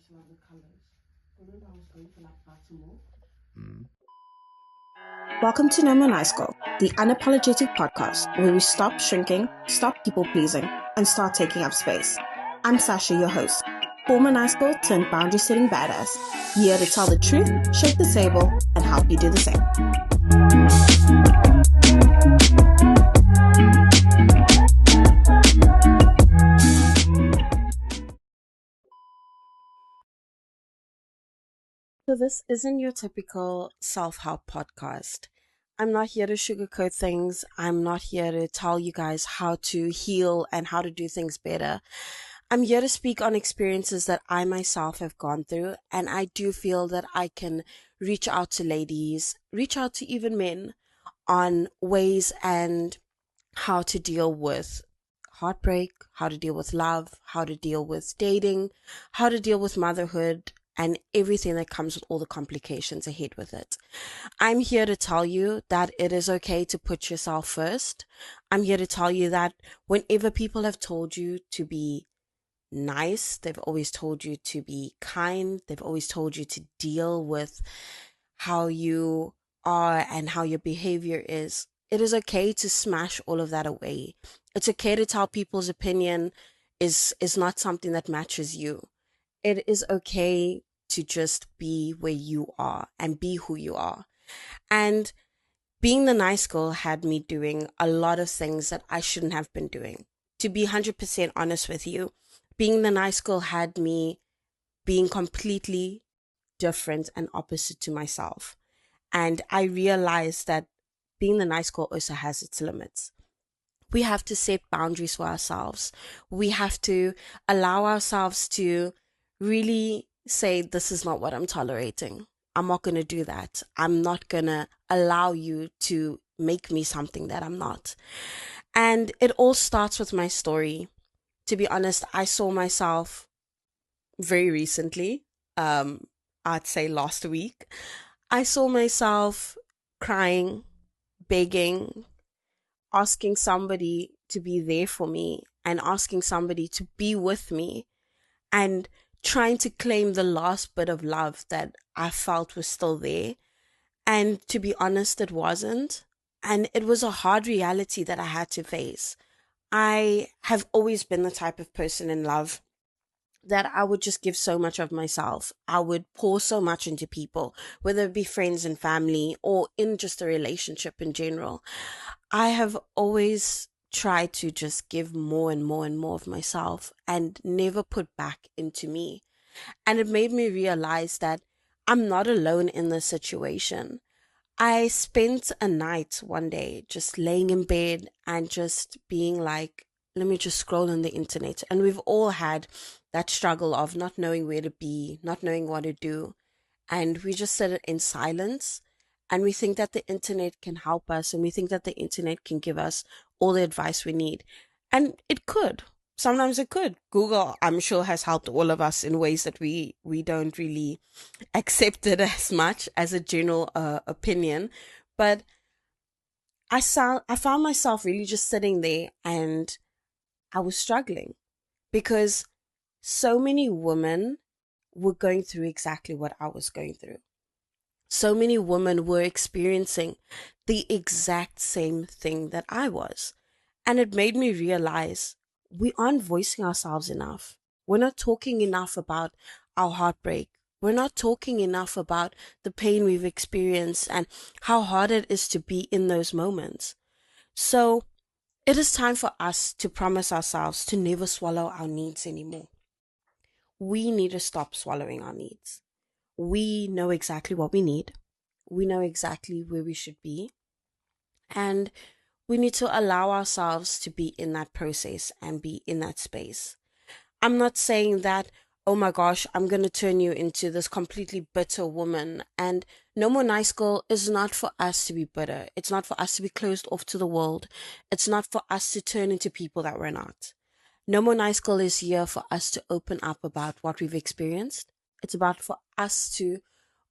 some other colors. Remember, I was going for like Baltimore. Welcome to No More Nice Girl, the unapologetic podcast where we stop shrinking, stop people pleasing, and start taking up space. I'm Sasha, your host, former nice girl turned boundary setting badass, here to tell the truth, shake the table, and help you do the same. So this isn't your typical self-help podcast. I'm not here to sugarcoat things. I'm not here to tell you guys how to heal and how to do things better. I'm here to speak on experiences that I myself have gone through, and I do feel that I can reach out to ladies, reach out to even men on ways and how to deal with heartbreak, how to deal with love, how to deal with dating, how to deal with motherhood, and everything that comes with all the complications ahead with it. I'm here to tell you that it is okay to put yourself first. I'm here to tell you that whenever people have told you to be nice, they've always told you to be kind, they've always told you to deal with how you are and how your behavior is. It is okay to smash all of that away. It's okay to tell people's opinion is not something that matches you. It is okay to just be where you are and be who you are. And being the nice girl had me doing a lot of things that I shouldn't have been doing. To be 100% honest with you, being the nice girl had me being completely different and opposite to myself. And I realized that being the nice girl also has its limits. We have to set boundaries for ourselves. We have to allow ourselves to really say, this is not what I'm tolerating. I'm not going to do that. I'm not going to allow you to make me something that I'm not. And it all starts with my story. To be honest, I saw myself very recently, I'd say last week. I saw myself crying, begging, asking somebody to be there for me and asking somebody to be with me and trying to claim the last bit of love that I felt was still there. And to be honest, it wasn't. And it was a hard reality that I had to face. I have always been the type of person in love that I would just give so much of myself. I would pour so much into people, whether it be friends and family or in just a relationship in general. I have always tried to just give more and more and more of myself and never put back into me. And it made me realize that I'm not alone in this situation. I spent a night one day just laying in bed and just being like, let me just scroll on the internet. And we've all had that struggle of not knowing where to be, not knowing what to do. And we just sit in silence and we think that the internet can help us and we think that the internet can give us all the advice we need. And it could. Sometimes it could. Google, I'm sure, has helped all of us in ways that we don't really accept it as much as a general opinion. But I found myself really just sitting there and I was struggling because so many women were going through exactly what I was going through. So many women were experiencing the exact same thing that I was. And it made me realize we aren't voicing ourselves enough. We're not talking enough about our heartbreak. We're not talking enough about the pain we've experienced and how hard it is to be in those moments. So it is time for us to promise ourselves to never swallow our needs anymore. We need to stop swallowing our needs. We know exactly what we need. We know exactly where we should be. And we need to allow ourselves to be in that process and be in that space. I'm not saying that, oh my gosh, I'm going to turn you into this completely bitter woman. And No More Nice Girl is not for us to be bitter. It's not for us to be closed off to the world. It's not for us to turn into people that we're not. No More Nice Girl is here for us to open up about what we've experienced. It's about for us to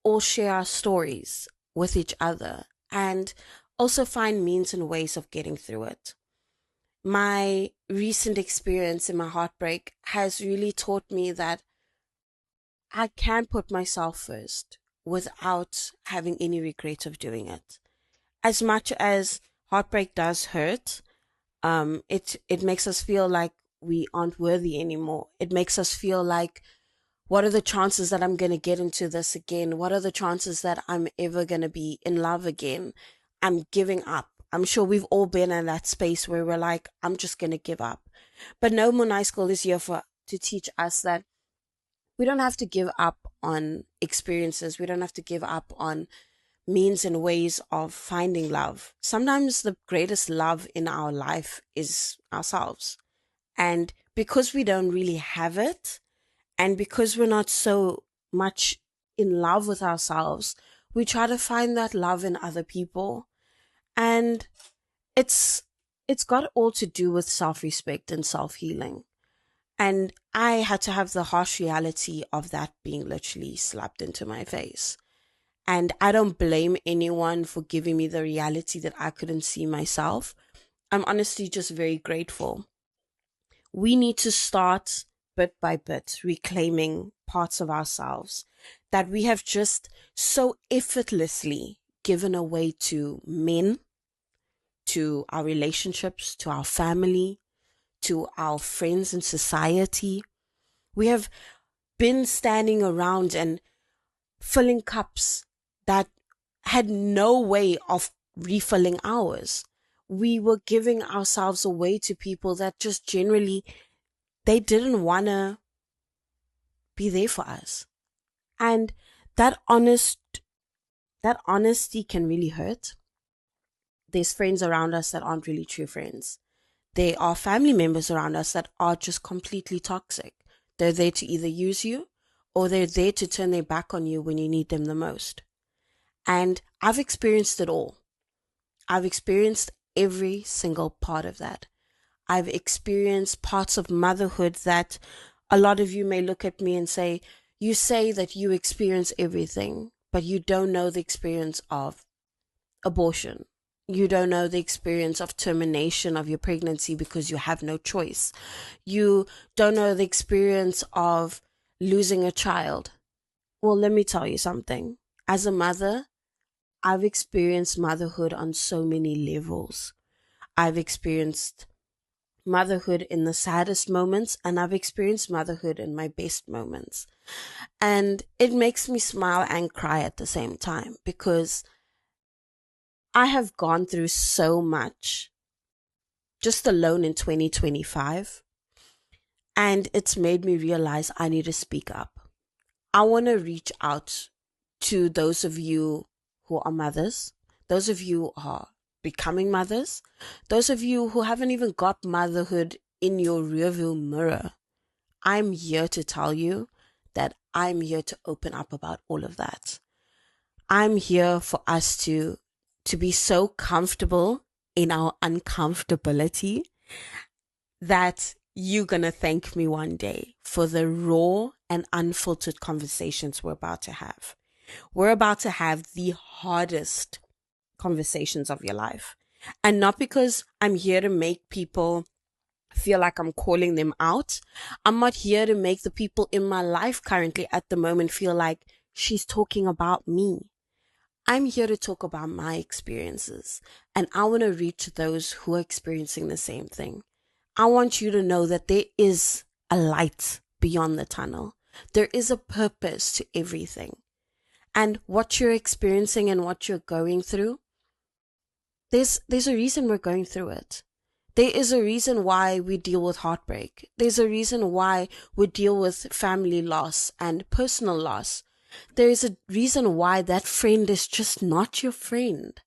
all share our stories with each other and also find means and ways of getting through it. My recent experience in my heartbreak has really taught me that I can put myself first without having any regret of doing it. As much as heartbreak does hurt, it makes us feel like we aren't worthy anymore. It makes us feel like, what are the chances that I'm going to get into this again? What are the chances that I'm ever going to be in love again? I'm giving up. I'm sure we've all been in that space where we're like, I'm just going to give up. But No More Nice Girl is here to teach us that we don't have to give up on experiences. We don't have to give up on means and ways of finding love. Sometimes the greatest love in our life is ourselves. And because we don't really have it, and because we're not so much in love with ourselves, we try to find that love in other people. And it's got all to do with self-respect and self-healing. And I had to have the harsh reality of that being literally slapped into my face. And I don't blame anyone for giving me the reality that I couldn't see myself. I'm honestly just very grateful. We need to start bit by bit reclaiming parts of ourselves that we have just so effortlessly given away to men, to our relationships, to our family, to our friends in society. We have been standing around and filling cups that had no way of refilling ours. We were giving ourselves away to people that just generally, they didn't want to be there for us. And that honesty can really hurt. There's friends around us that aren't really true friends. There are family members around us that are just completely toxic. They're there to either use you or they're there to turn their back on you when you need them the most. And I've experienced it all. I've experienced every single part of that. I've experienced parts of motherhood that a lot of you may look at me and say, you say that you experience everything, but you don't know the experience of abortion. You don't know the experience of termination of your pregnancy because you have no choice. You don't know the experience of losing a child. Well, let me tell you something. As a mother, I've experienced motherhood on so many levels. I've experienced motherhood in the saddest moments, and I've experienced motherhood in my best moments. And it makes me smile and cry at the same time because I have gone through so much just alone in 2025, and it's made me realize I need to speak up. I want to reach out to those of you who are mothers, those of you who are becoming mothers, those of you who haven't even got motherhood in your rearview mirror. I'm here to tell you that I'm here to open up about all of that. I'm here for us to be so comfortable in our uncomfortability that you're going to thank me one day for the raw and unfiltered conversations we're about to have. We're about to have the hardest conversations of your life. And not because I'm here to make people feel like I'm calling them out. I'm not here to make the people in my life currently at the moment feel like she's talking about me. I'm here to talk about my experiences, and I want to reach those who are experiencing the same thing. I want you to know that there is a light beyond the tunnel. There is a purpose to everything. And what you're experiencing and what you're going through, there's a reason we're going through it. There is a reason why we deal with heartbreak. There's a reason why we deal with family loss and personal loss. There is a reason why that friend is just not your friend.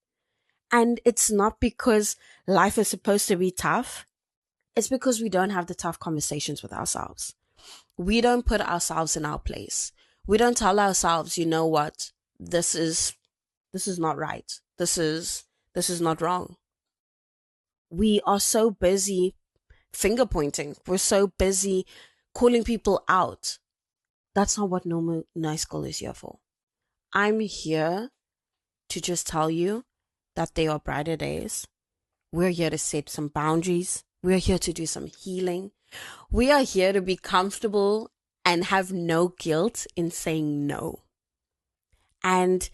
And it's not because life is supposed to be tough. It's because we don't have the tough conversations with ourselves. We don't put ourselves in our place. We don't tell ourselves, you know what, this is not right. This is not wrong. We are so busy finger pointing. We're so busy calling people out. That's not what No More Nice Girl is here for. I'm here to just tell you that there are brighter days. We're here to set some boundaries. We're here to do some healing. We are here to be comfortable and have no guilt in saying no. And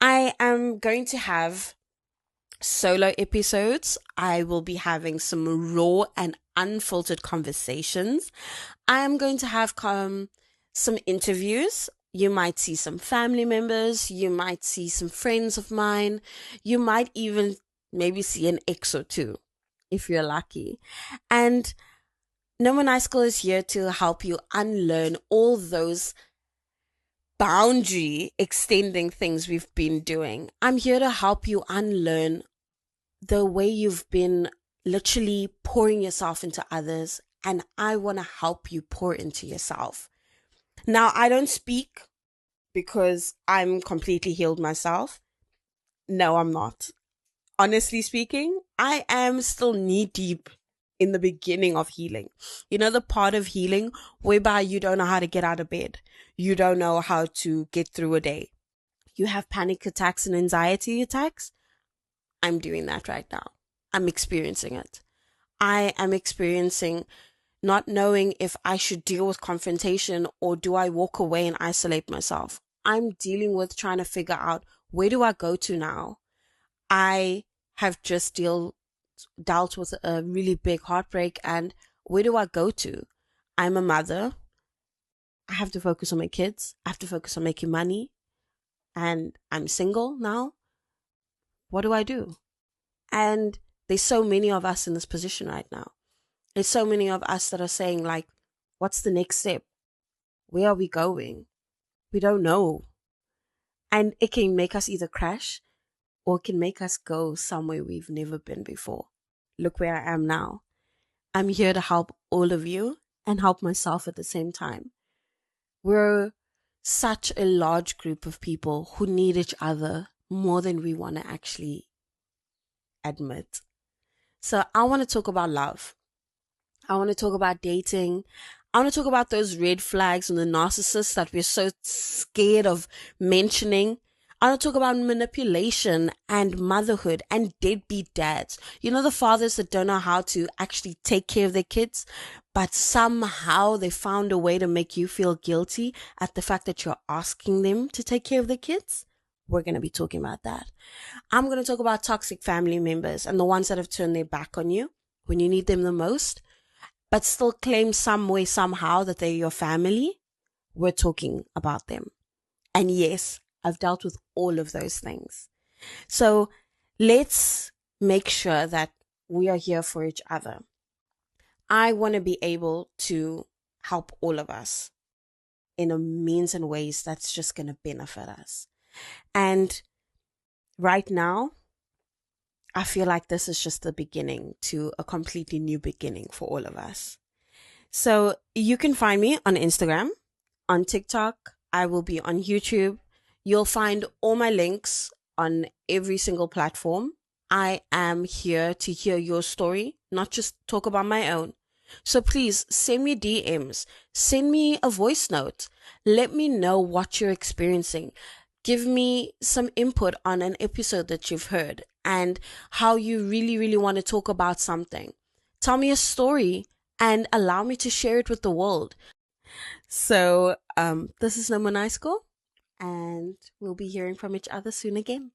I am going to have solo episodes. I will be having some raw and unfiltered conversations. I am going to have some interviews. You might see some family members. You might see some friends of mine. You might even maybe see an ex or two if you're lucky. And No More Nice Girl is here to help you unlearn all those boundary extending things we've been doing. I'm here to help you unlearn the way you've been literally pouring yourself into others, and I want to help you pour into yourself. Now, I don't speak because I'm completely healed myself. No, I'm not. Honestly speaking, I am still knee deep in the beginning of healing. You know, the part of healing whereby you don't know how to get out of bed. You don't know how to get through a day. You have panic attacks and anxiety attacks. I'm doing that right now. I'm experiencing it. I am experiencing not knowing if I should deal with confrontation or do I walk away and isolate myself. I'm dealing with trying to figure out, where do I go to now? I have just dealt with a really big heartbreak, and where do I go to? I'm a mother. I have to focus on my kids. I have to focus on making money, and I'm single now. What do I do? And there's so many of us in this position right now. There's so many of us that are saying, like, what's the next step? Where are we going? We don't know. And it can make us either crash or it can make us go somewhere we've never been before. Look where I am now. I'm here to help all of you and help myself at the same time. We're such a large group of people who need each other more than we want to actually admit. So I want to talk about love. I want to talk about dating. I want to talk about those red flags and the narcissists that we're so scared of mentioning. I want to talk about manipulation and motherhood and deadbeat dads. You know, the fathers that don't know how to actually take care of their kids, but somehow they found a way to make you feel guilty at the fact that you're asking them to take care of their kids. We're going to be talking about that. I'm going to talk about toxic family members and the ones that have turned their back on you when you need them the most, but still claim some way, somehow that they're your family. We're talking about them. And yes, I've dealt with all of those things. So let's make sure that we are here for each other. I want to be able to help all of us in a means and ways that's just going to benefit us. And right now, I feel like this is just the beginning to a completely new beginning for all of us. So you can find me on Instagram, on TikTok. I will be on YouTube. You'll find all my links on every single platform. I am here to hear your story, not just talk about my own. So please send me DMs, send me a voice note. Let me know what you're experiencing. Give me some input on an episode that you've heard and how you really, really want to talk about something. Tell me a story and allow me to share it with the world. So, this is No More Nice Girl, and we'll be hearing from each other soon again.